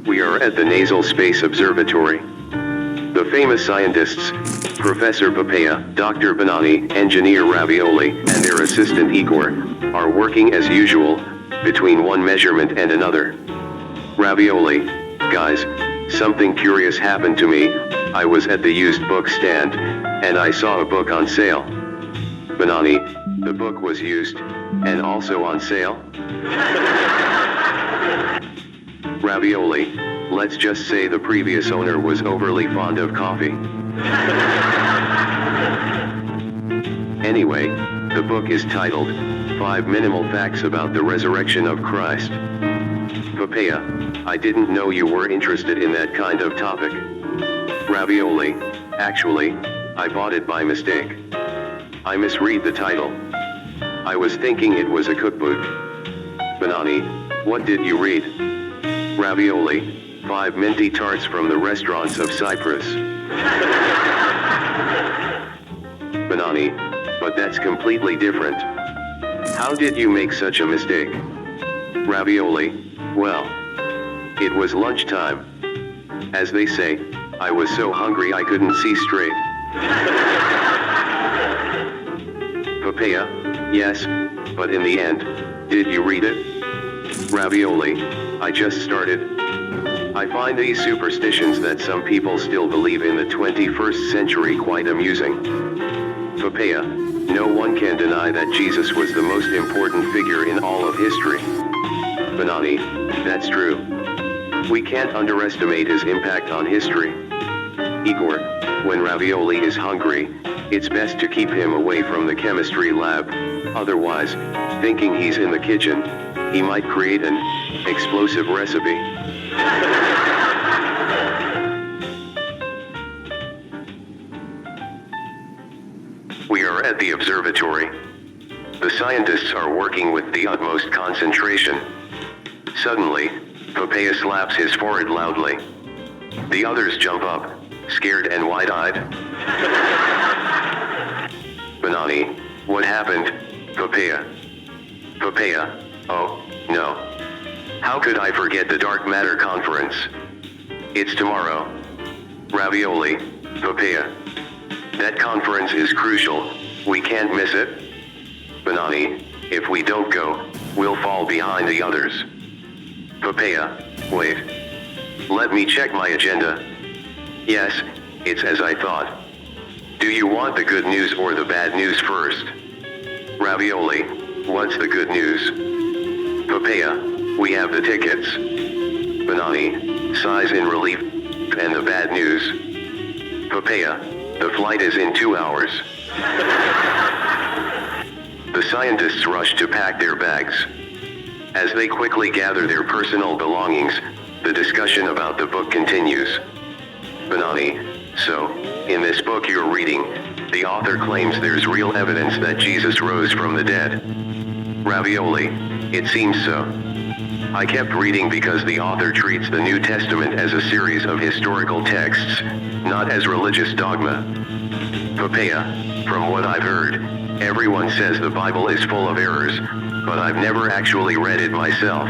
We are at the Nasal Space Observatory. The famous scientists, Professor Papaia, Dr. Banani, Engineer Ravioli, and their assistant Igor, are working as usual, between one measurement and another. Ravioli, guys, something curious happened to me. I was at the used book stand, and I saw a book on sale. Banani, the book was used, and also on sale? Ravioli, let's just say the previous owner was overly fond of coffee. Anyway, the book is titled, 5 Minimal Facts About the Resurrection of Christ. Papaia, I didn't know you were interested in that kind of topic. Ravioli, actually, I bought it by mistake. I misread the title. I was thinking it was a cookbook. Banani, what did you read? Ravioli, 5 minty tarts from the restaurants of Cyprus. Banani, but that's completely different. How did you make such a mistake? Ravioli, well, it was lunchtime. As they say, I was so hungry I couldn't see straight. Papaia, yes, but in the end, did you read it? Ravioli, I just started. I find these superstitions that some people still believe in the 21st century quite amusing. Papaia, no one can deny that Jesus was the most important figure in all of history. Banani, that's true. We can't underestimate his impact on history. Igor, when Ravioli is hungry, it's best to keep him away from the chemistry lab, otherwise, thinking he's in the kitchen, he might create an explosive recipe. We are at the observatory. The scientists are working with the utmost concentration. Suddenly, Papaia slaps his forehead loudly. The others jump up, scared and wide-eyed. Banani, what happened, Papaia? Papaia, oh, no. How could I forget the dark matter conference? It's tomorrow. Ravioli, Papaia. That conference is crucial, we can't miss it. Banani, if we don't go, we'll fall behind the others. Papaia, wait. Let me check my agenda. Yes, it's as I thought. Do you want the good news or the bad news first? Ravioli, what's the good news? Papaia, we have the tickets. Banani, sighs in relief, and the bad news. Papaia, the flight is in 2 hours. The scientists rush to pack their bags. As they quickly gather their personal belongings, the discussion about the book continues. Banani, so, in this book you're reading, the author claims there's real evidence that Jesus rose from the dead. Ravioli, it seems so. I kept reading because the author treats the New Testament as a series of historical texts, not as religious dogma. Papaia, from what I've heard, everyone says the Bible is full of errors, but I've never actually read it myself.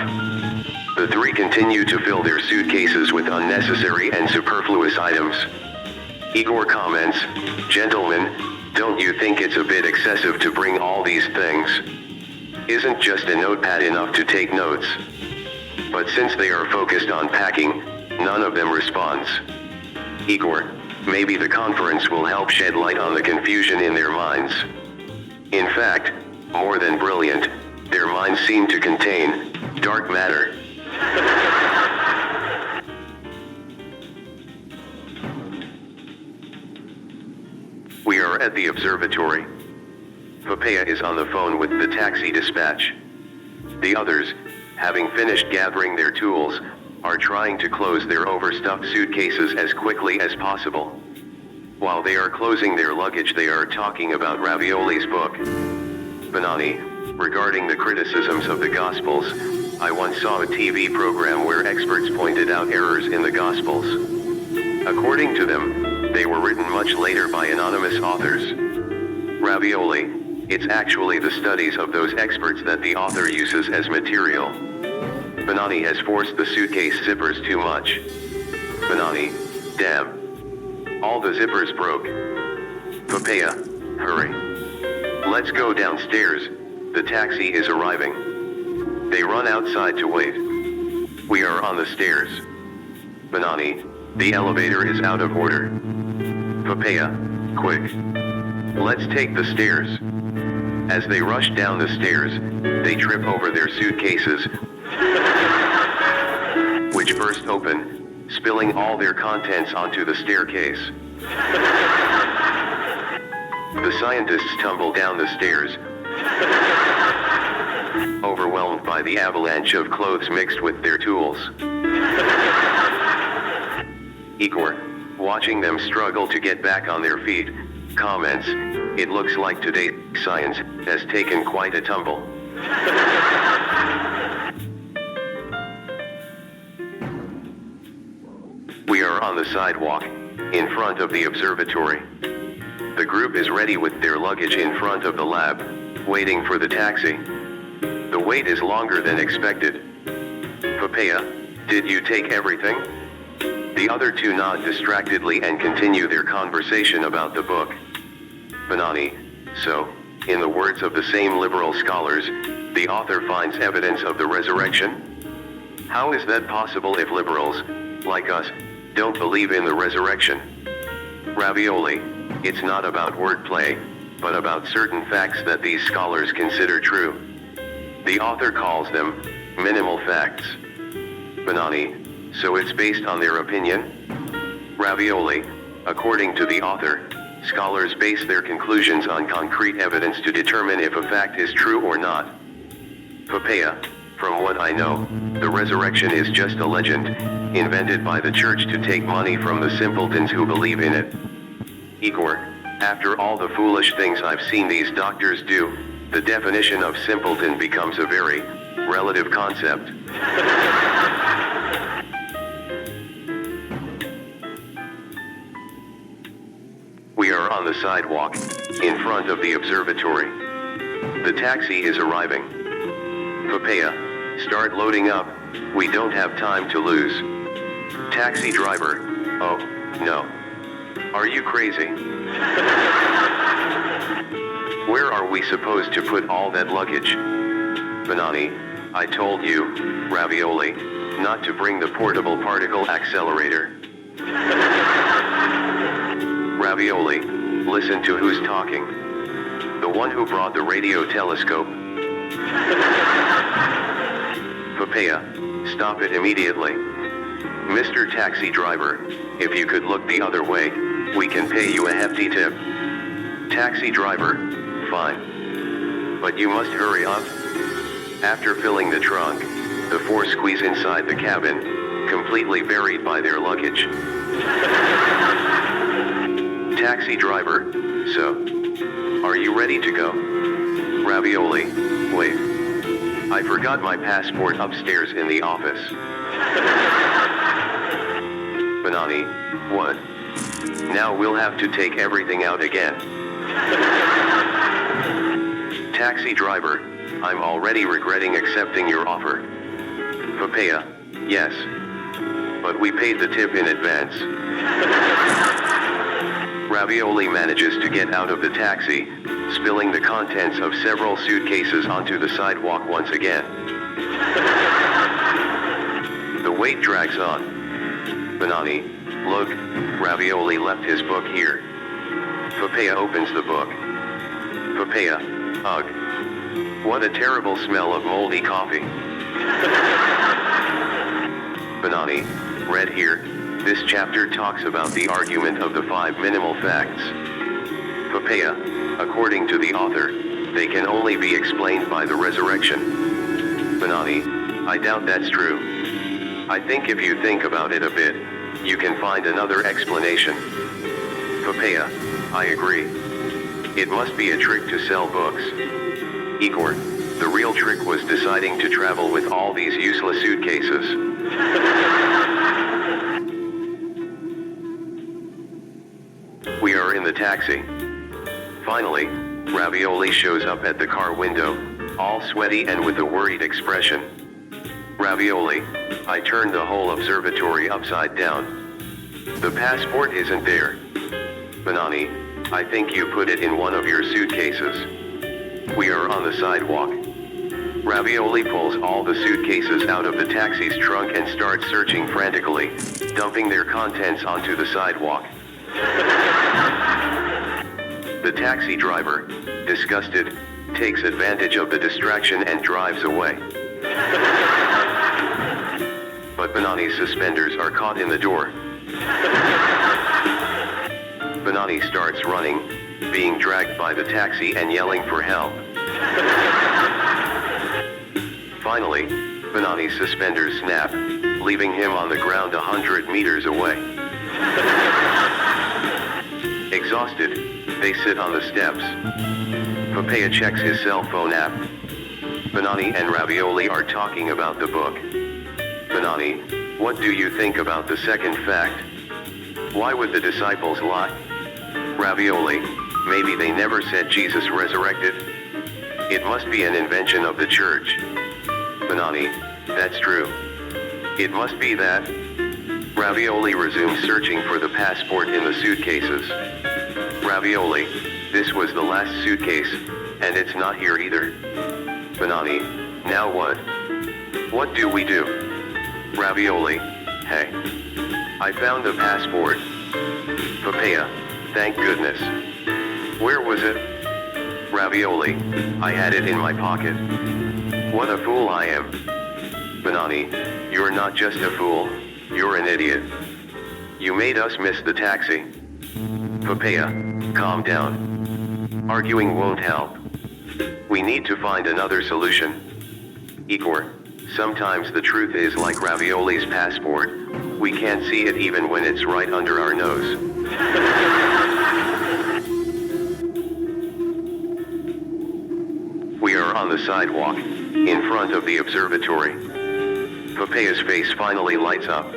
The three continue to fill their suitcases with unnecessary and superfluous items. Igor comments, gentlemen, don't you think it's a bit excessive to bring all these things? Isn't just a notepad enough to take notes? But since they are focused on packing, none of them responds. Igor, maybe the conference will help shed light on the confusion in their minds. In fact, more than brilliant, their minds seem to contain dark matter. We are at the observatory. Papaia is on the phone with the taxi dispatch. The others, having finished gathering their tools, are trying to close their overstuffed suitcases as quickly as possible. While they are closing their luggage, they are talking about Ravioli's book. Banani, regarding the criticisms of the Gospels, I once saw a TV program where experts pointed out errors in the Gospels. According to them, they were written much later by anonymous authors. Ravioli, it's actually the studies of those experts that the author uses as material. Banani has forced the suitcase zippers too much. Banani, damn. All the zippers broke. Papaia, hurry. Let's go downstairs, the taxi is arriving. They run outside to wait. We are on the stairs. Banani, the elevator is out of order. Papaia, quick. Let's take the stairs. As they rush down the stairs, they trip over their suitcases, which burst open, spilling all their contents onto the staircase. The scientists tumble down the stairs, overwhelmed by the avalanche of clothes mixed with their tools. Igor, watching them struggle to get back on their feet, comments, "It looks like today's science has taken quite a tumble." We are on the sidewalk, in front of the observatory. The group is ready with their luggage in front of the lab, waiting for the taxi. The wait is longer than expected. Papaia, did you take everything? The other two nod distractedly and continue their conversation about the book. Banani, so, in the words of the same liberal scholars, the author finds evidence of the resurrection? How is that possible if liberals, like us, don't believe in the resurrection? Ravioli, it's not about wordplay, but about certain facts that these scholars consider true. The author calls them minimal facts. Banani, so it's based on their opinion? Ravioli, according to the author, scholars base their conclusions on concrete evidence to determine if a fact is true or not. Papaia, from what I know, the resurrection is just a legend, invented by the church to take money from the simpletons who believe in it. Igor, after all the foolish things I've seen these doctors do, the definition of simpleton becomes a very relative concept. We are on the sidewalk, in front of the observatory. The taxi is arriving. Papaia, start loading up, we don't have time to lose. Taxi driver, oh, no. Are you crazy? Where are we supposed to put all that luggage? Banani, I told you, Ravioli, not to bring the portable particle accelerator. Ravioli, listen to who's talking. The one who brought the radio telescope. Papaia, stop it immediately. Mr. Taxi Driver, if you could look the other way, we can pay you a hefty tip. Taxi Driver, fine. But you must hurry up. After filling the trunk, the four squeeze inside the cabin, completely buried by their luggage. Taxi Driver, so, are you ready to go? Ravioli, wait. I forgot my passport upstairs in the office. Banani, what? Now we'll have to take everything out again. Taxi Driver, I'm already regretting accepting your offer. Papaia, yes. But we paid the tip in advance. Ravioli manages to get out of the taxi, spilling the contents of several suitcases onto the sidewalk once again. The wait drags on. Banani, look, Ravioli left his book here. Papaia opens the book. Papaia, ugh. What a terrible smell of moldy coffee. Banani, read here, this chapter talks about the argument of the 5 minimal facts. Papaia, according to the author, they can only be explained by the resurrection. Banani, I doubt that's true. I think if you think about it a bit, you can find another explanation. Papaia, I agree. It must be a trick to sell books. Igor, the real trick was deciding to travel with all these useless suitcases. We are in the taxi. Finally, Ravioli shows up at the car window, all sweaty and with a worried expression. Ravioli, I turned the whole observatory upside down. The passport isn't there. Benani, I think you put it in one of your suitcases. We are on the sidewalk. Ravioli pulls all the suitcases out of the taxi's trunk and starts searching frantically, dumping their contents onto the sidewalk. The taxi driver, disgusted, takes advantage of the distraction and drives away. But Benani's suspenders are caught in the door. Benani starts running, being dragged by the taxi and yelling for help. Finally, Benani's suspenders snap, leaving him on the ground 100 meters away. Exhausted, they sit on the steps. Papaia checks his cell phone app. Benani and Ravioli are talking about the book. Benani, what do you think about the second fact? Why would the disciples lie? Ravioli, maybe they never said Jesus resurrected. It must be an invention of the church. Benani, that's true. It must be that. Ravioli resumes searching for the passport in the suitcases. Ravioli, this was the last suitcase, and it's not here either. Benani, now what? What do we do? Ravioli, hey. I found the passport. Papaia, thank goodness. Where was it? Ravioli, I had it in my pocket. What a fool I am. Benani, you're not just a fool, you're an idiot. You made us miss the taxi. Papaia, calm down. Arguing won't help. We need to find another solution. Igor, sometimes the truth is like Ravioli's passport. We can't see it even when it's right under our nose. We are on the sidewalk, in front of the observatory. Papaia's face finally lights up.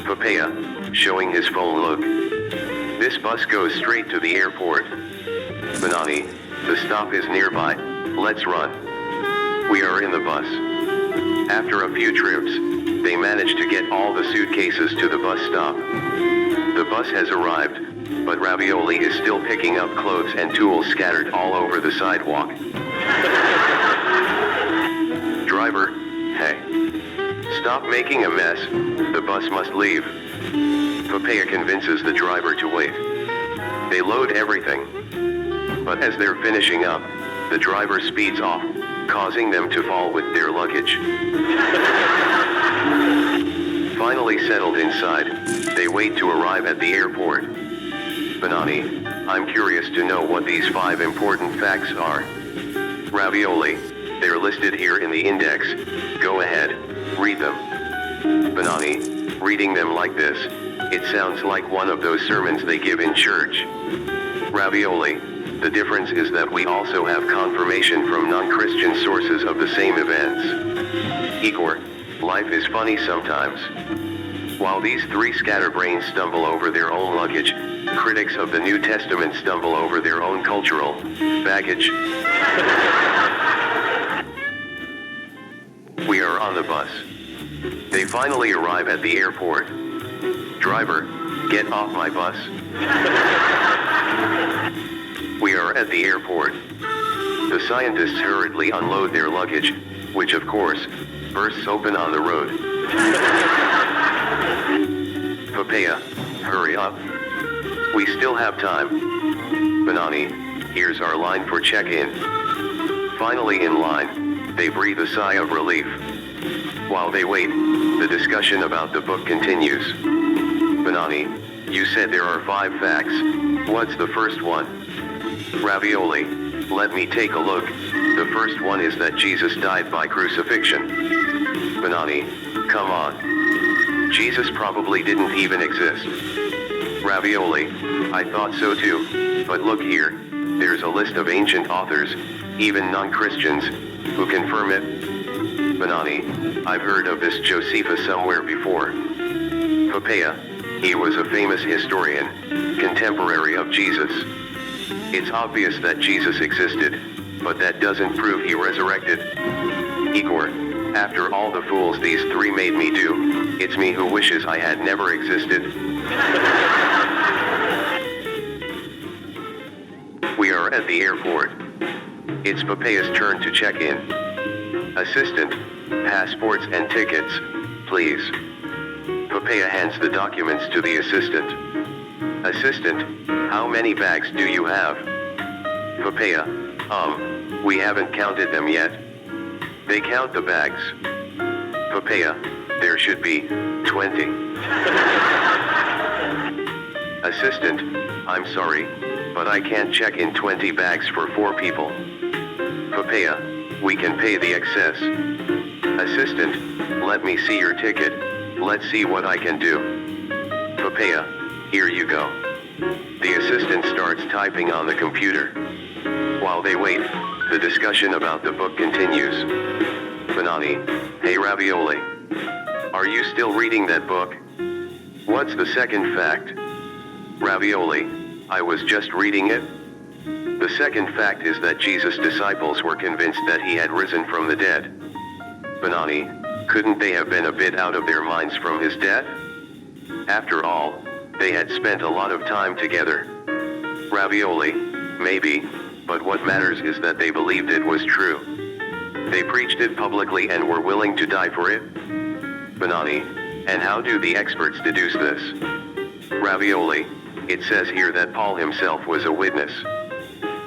Papaia, showing his phone, look. This bus goes straight to the airport. Benani, the stop is nearby, let's run. We are in the bus. After a few trips, they manage to get all the suitcases to the bus stop. The bus has arrived, but Ravioli is still picking up clothes and tools scattered all over the sidewalk. Driver, hey. Stop making a mess, the bus must leave. Papaia convinces the driver to wait. They load everything. But as they're finishing up, the driver speeds off, causing them to fall with their luggage. Finally settled inside, they wait to arrive at the airport. Benani, I'm curious to know what these 5 important facts are. Ravioli, they're listed here in the index. Go ahead, read them. Benani, reading them like this, it sounds like one of those sermons they give in church. Ravioli, the difference is that we also have confirmation from non-Christian sources of the same events. Igor, life is funny sometimes. While these 3 scatterbrains stumble over their own luggage, critics of the New Testament stumble over their own cultural baggage. We are on the bus. They finally arrive at the airport. Driver, get off my bus. We are at the airport. The scientists hurriedly unload their luggage, which of course, bursts open on the road. Papaia, hurry up. We still have time. Benani, here's our line for check-in. Finally in line, they breathe a sigh of relief. While they wait, the discussion about the book continues. Benani, you said there are 5 facts. What's the first one? Ravioli, let me take a look. The first one is that Jesus died by crucifixion. Benani, come on. Jesus probably didn't even exist. Ravioli, I thought so too, but look here, there's a list of ancient authors, even non-Christians, who confirm it. Benani, I've heard of this Josephus somewhere before. Papaia, he was a famous historian, contemporary of Jesus. It's obvious that Jesus existed, but that doesn't prove he resurrected. Igor, After all the fools these three made me do, it's me who wishes I had never existed. We are at the airport. It's Papaya's turn to check in. Assistant, passports and tickets, please. Papaia hands the documents to the assistant. Assistant, how many bags do you have? Papaia, we haven't counted them yet. They count the bags. Papaia, there should be 20. Assistant, I'm sorry, but I can't check in 20 bags for 4 people. Papaia, we can pay the excess. Assistant, let me see your ticket, let's see what I can do. Papaia, here you go. The assistant starts typing on the computer. While they wait, the discussion about the book continues. Banani, hey Ravioli. Are you still reading that book? What's the second fact? Ravioli, I was just reading it. The second fact is that Jesus' disciples were convinced that he had risen from the dead. Banani, couldn't they have been a bit out of their minds from his death? After all, they had spent a lot of time together. Ravioli, maybe, but what matters is that they believed it was true. They preached it publicly and were willing to die for it. Banani, and how do the experts deduce this? Ravioli, it says here that Paul himself was a witness.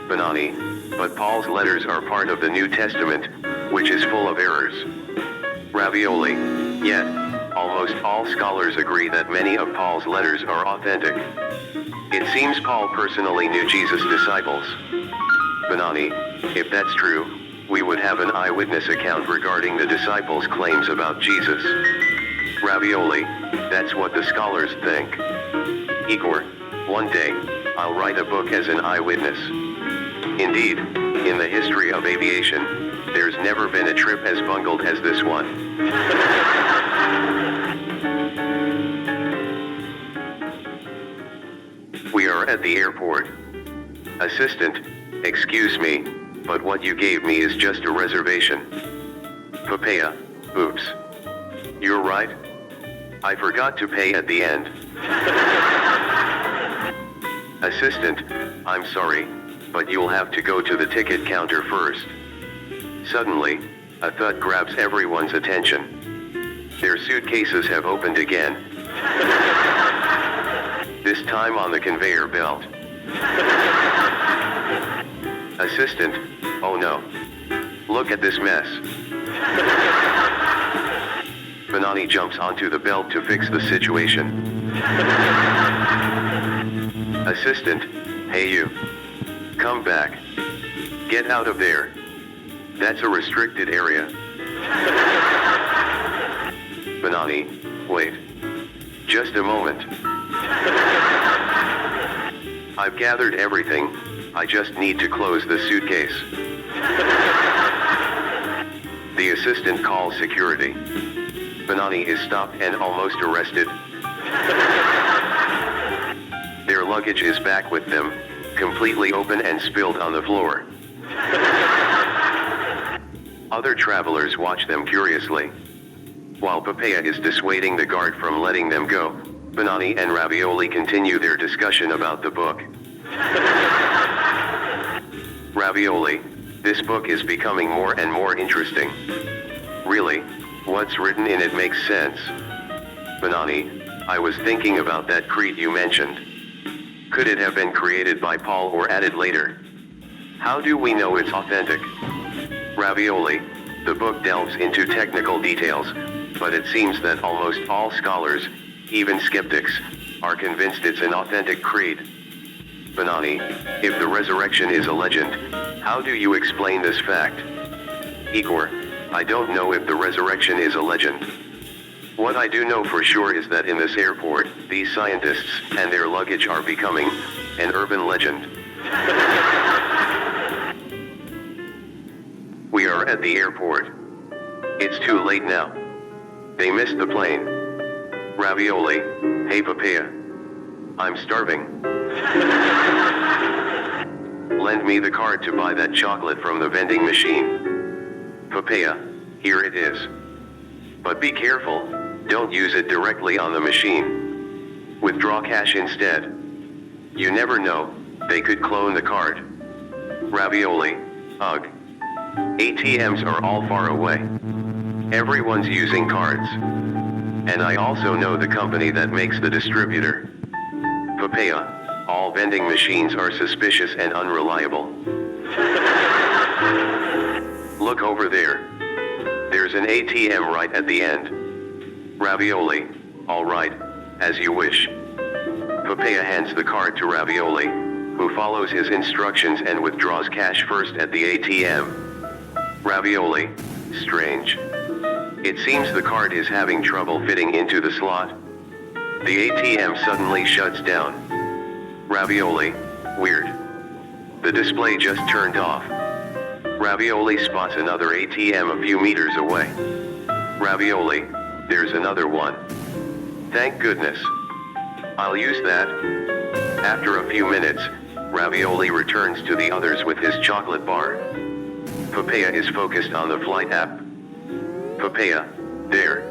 Banani, but Paul's letters are part of the New Testament, which is full of errors. Ravioli, yet, almost all scholars agree that many of Paul's letters are authentic. It seems Paul personally knew Jesus' disciples. Banani, if that's true, we would have an eyewitness account regarding the disciples' claims about Jesus. Ravioli, that's what the scholars think. Igor, one day, I'll write a book as an eyewitness. Indeed, in the history of aviation, there's never been a trip as bungled as this one. We are at the airport. Assistant, excuse me, but what you gave me is just a reservation. Papaia, oops. You're right. I forgot to pay at the end. Assistant, I'm sorry, but you'll have to go to the ticket counter first. Suddenly, a thud grabs everyone's attention. Their suitcases have opened again. This time on the conveyor belt. Assistant, oh no. Look at this mess. Banani jumps onto the belt to fix the situation. Assistant, hey you. Come back. Get out of there. That's a restricted area. Banani, wait. Just a moment. I've gathered everything, I just need to close the suitcase. The assistant calls security. Banani is stopped and almost arrested. Their luggage is back with them, completely open and spilled on the floor. Other travelers watch them curiously. While Papaia is dissuading the guard from letting them go, Banani and Ravioli continue their discussion about the book. Ravioli, this book is becoming more and more interesting. Really, what's written in it makes sense. Banani, I was thinking about that creed you mentioned. Could it have been created by Paul or added later? How do we know it's authentic? Ravioli, the book delves into technical details, but it seems that almost all scholars, even skeptics, are convinced it's an authentic creed. Banani, if the resurrection is a legend, how do you explain this fact? Igor, I don't know if the resurrection is a legend. What I do know for sure is that in this airport, these scientists and their luggage are becoming an urban legend. We are at the airport. It's too late now. They missed the plane. Ravioli, hey Papaia. I'm starving. Lend me the card to buy that chocolate from the vending machine. Papaia, here it is. But be careful, don't use it directly on the machine. Withdraw cash instead. You never know, they could clone the card. Ravioli, ugh. ATMs are all far away. Everyone's using cards. And I also know the company that makes the distributor. Papaia, all vending machines are suspicious and unreliable. Look over there. There's an ATM right at the end. Ravioli, alright, as you wish. Papaia hands the card to Ravioli, who follows his instructions and withdraws cash first at the ATM. Ravioli, strange. It seems the card is having trouble fitting into the slot. The ATM suddenly shuts down. Ravioli, weird. The display just turned off. Ravioli spots another ATM a few meters away. Ravioli, there's another one. Thank goodness. I'll use that. After a few minutes, Ravioli returns to the others with his chocolate bar. Papaia is focused on the flight app. Papaia, there.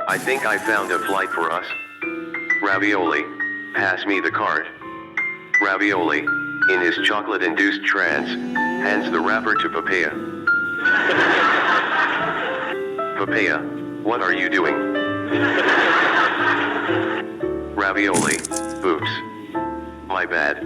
I think I found a flight for us. Ravioli, pass me the card. Ravioli, in his chocolate-induced trance, hands the wrapper to Papaia. Papaia, what are you doing? Ravioli, oops. My bad.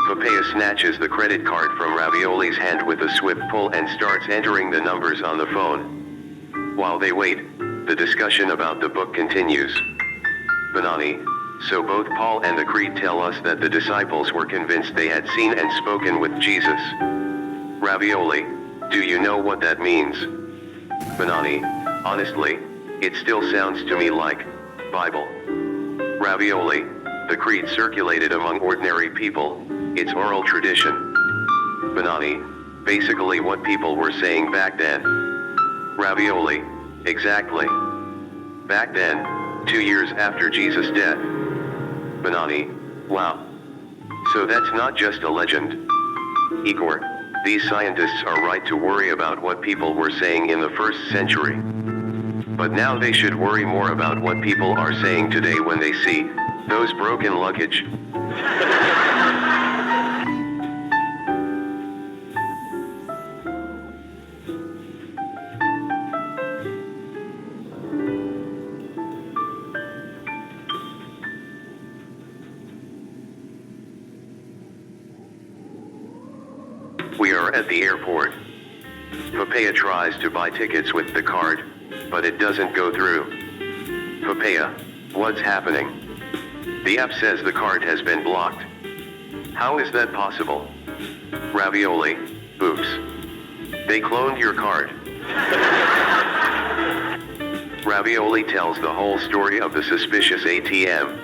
Papaia snatches the credit card from Ravioli's hand with a swift pull and starts entering the numbers on the phone. While they wait, the discussion about the book continues. Banani, so both Paul and the Creed tell us that the disciples were convinced they had seen and spoken with Jesus. Ravioli, do you know what that means? Banani, honestly, it still sounds to me like Bible. Ravioli, the creed circulated among ordinary people, it's oral tradition. Banani, basically what people were saying back then. Ravioli, exactly. Back then, 2 years after Jesus' death. Banani, wow. So that's not just a legend. Igor, these scientists are right to worry about what people were saying in the 1st century. But now they should worry more about what people are saying today when they see those broken luggage. We are at the airport. Papaia tries to buy tickets with the card, but it doesn't go through. Papaia, what's happening? The app says the card has been blocked. How is that possible? Ravioli, oops. They cloned your card. Ravioli tells the whole story of the suspicious ATM.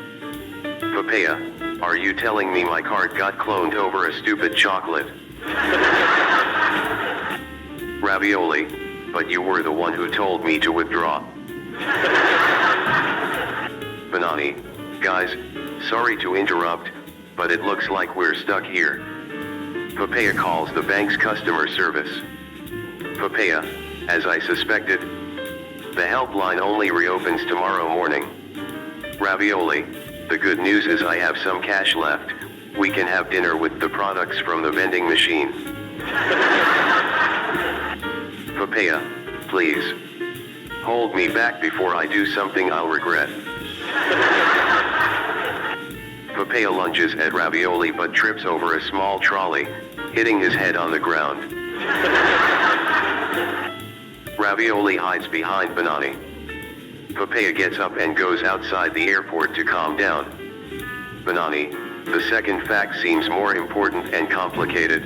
Papaia, are you telling me my card got cloned over a stupid chocolate? Ravioli, but you were the one who told me to withdraw. Banani, guys, sorry to interrupt, but it looks like we're stuck here. Papaia calls the bank's customer service. Papaia, as I suspected, the helpline only reopens tomorrow morning. Ravioli, the good news is I have some cash left. We can have dinner with the products from the vending machine. Papaia, please. Hold me back before I do something I'll regret. Papaia lunges at Ravioli but trips over a small trolley, hitting his head on the ground. Ravioli hides behind Banani. Papaia gets up and goes outside the airport to calm down. Banani, the second fact seems more important and complicated.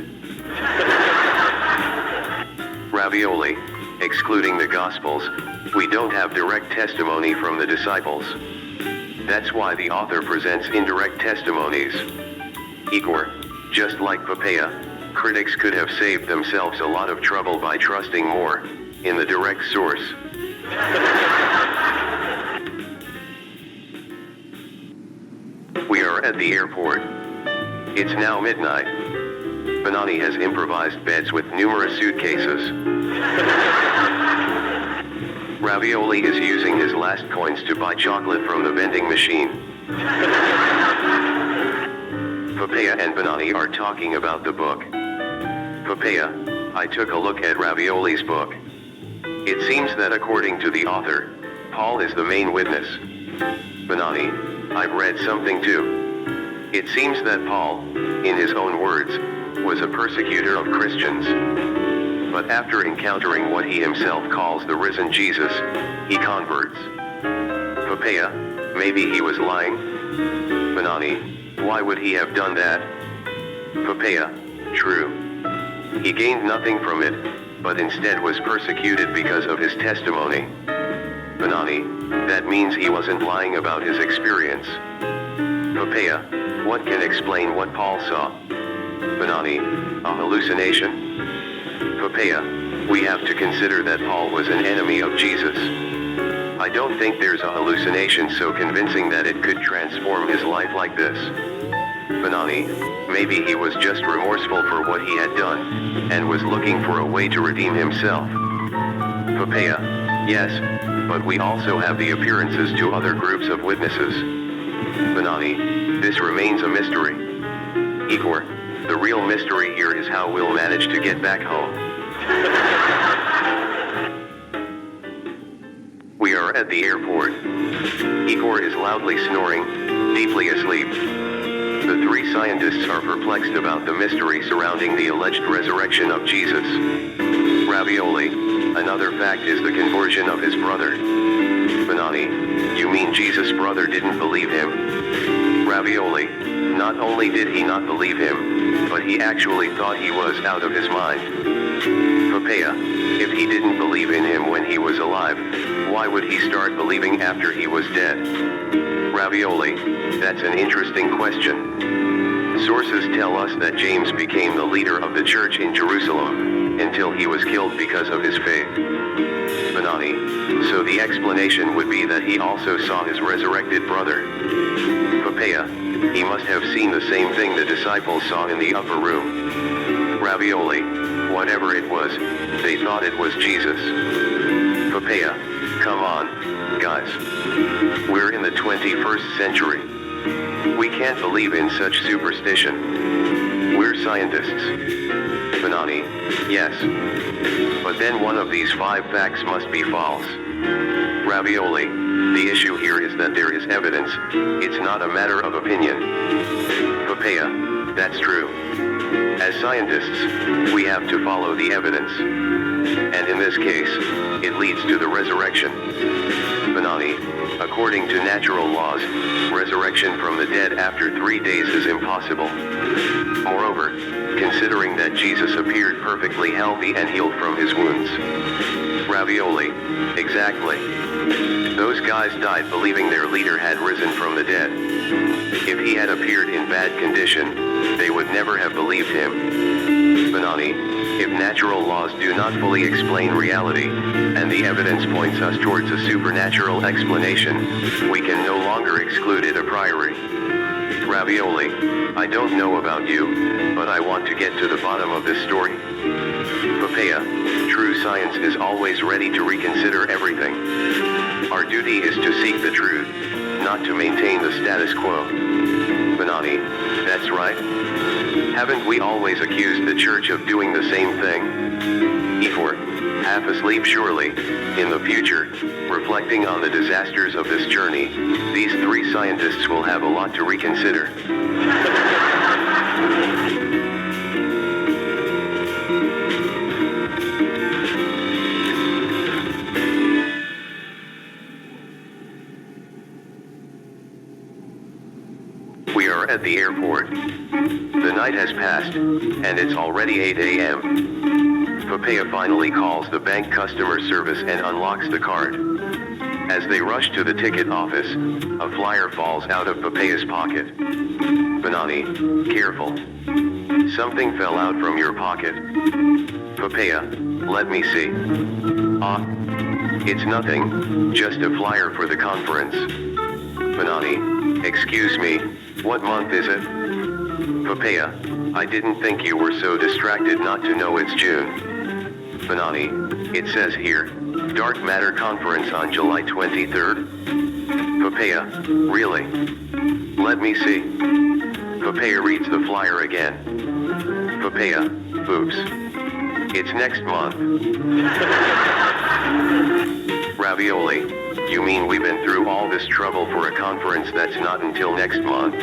Ravioli, excluding the Gospels, we don't have direct testimony from the disciples. That's why the author presents indirect testimonies. Igor, just like Papaia, critics could have saved themselves a lot of trouble by trusting more in the direct source. We are at the airport. It's now midnight. Benani has improvised beds with numerous suitcases. Ravioli is using his last coins to buy chocolate from the vending machine. Papaia and Benani are talking about the book. Papaia, I took a look at Ravioli's book. It seems that according to the author, Paul is the main witness. Benani, I've read something too. It seems that Paul, in his own words, was a persecutor of Christians. But after encountering what he himself calls the risen Jesus, he converts. Papaia, maybe he was lying? Benani, why would he have done that? Papaia, true. He gained nothing from it, but instead was persecuted because of his testimony. Benani, that means he wasn't lying about his experience. Papaia, what can explain what Paul saw? Benani, a hallucination? Papaia, we have to consider that Paul was an enemy of Jesus. I don't think there's a hallucination so convincing that it could transform his life like this. Benani, maybe he was just remorseful for what he had done, and was looking for a way to redeem himself. Papaia, yes, but we also have the appearances to other groups of witnesses. Benani, this remains a mystery. Igor, the real mystery here is how we'll manage to get back home. We are at the airport. Igor is loudly snoring, deeply asleep. The three scientists are perplexed about the mystery surrounding the alleged resurrection of Jesus. Ravioli, another fact is the conversion of his brother. Benani, you mean Jesus' brother didn't believe him? Ravioli, not only did he not believe him, but he actually thought he was out of his mind. Papaia, if he didn't believe in him when he was alive, why would he start believing after he was dead? Ravioli, that's an interesting question. Sources tell us that James became the leader of the church in Jerusalem, until he was killed because of his faith. Benani, so the explanation would be that he also saw his resurrected brother. Papaia, he must have seen the same thing the disciples saw in the upper room. Ravioli, whatever it was, they thought it was Jesus. Papaia, come on, guys. We're in the 21st century. We can't believe in such superstition. We're scientists. Benani, yes. But then one of these 5 facts must be false. Ravioli, the issue here is that there is evidence, it's not a matter of opinion. Papaia, that's true. As scientists, we have to follow the evidence. And in this case, it leads to the resurrection. Benani, according to natural laws, resurrection from the dead after 3 days is impossible. Moreover, considering that Jesus appeared perfectly healthy and healed from his wounds. Ravioli, exactly. Those guys died believing their leader had risen from the dead. If he had appeared in bad condition, they would never have believed him. Benani, if natural laws do not fully explain reality, and the evidence points us towards a supernatural explanation, we can no longer exclude it a priori. Ravioli, I don't know about you, but I want to get to the bottom of this story. Papaia, true science is always ready to reconsider everything. Our duty is to seek the truth, not to maintain the status quo. Benani, that's right. Haven't we always accused the church of doing the same thing? Igor, half asleep surely. In the future, reflecting on the disasters of this journey, these 3 scientists will have a lot to reconsider. We are at the airport. The night has passed, and it's already 8 a.m. Papaia finally calls the bank customer service and unlocks the card. As they rush to the ticket office, a flyer falls out of Papaia's pocket. Benani, careful. Something fell out from your pocket. Papaia, let me see. Ah, it's nothing, just a flyer for the conference. Benani, excuse me, what month is it? Papaia, I didn't think you were so distracted not to know it's June. Banani, it says here, Dark Matter Conference on July 23rd? Papaia, really? Let me see. Papaia reads the flyer again. Papaia, oops. It's next month. Ravioli, you mean we've been through all this trouble for a conference that's not until next month?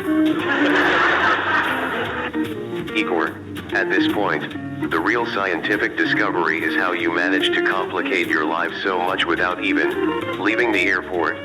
Igor, at this point, the real scientific discovery is how you manage to complicate your life so much without even leaving the airport.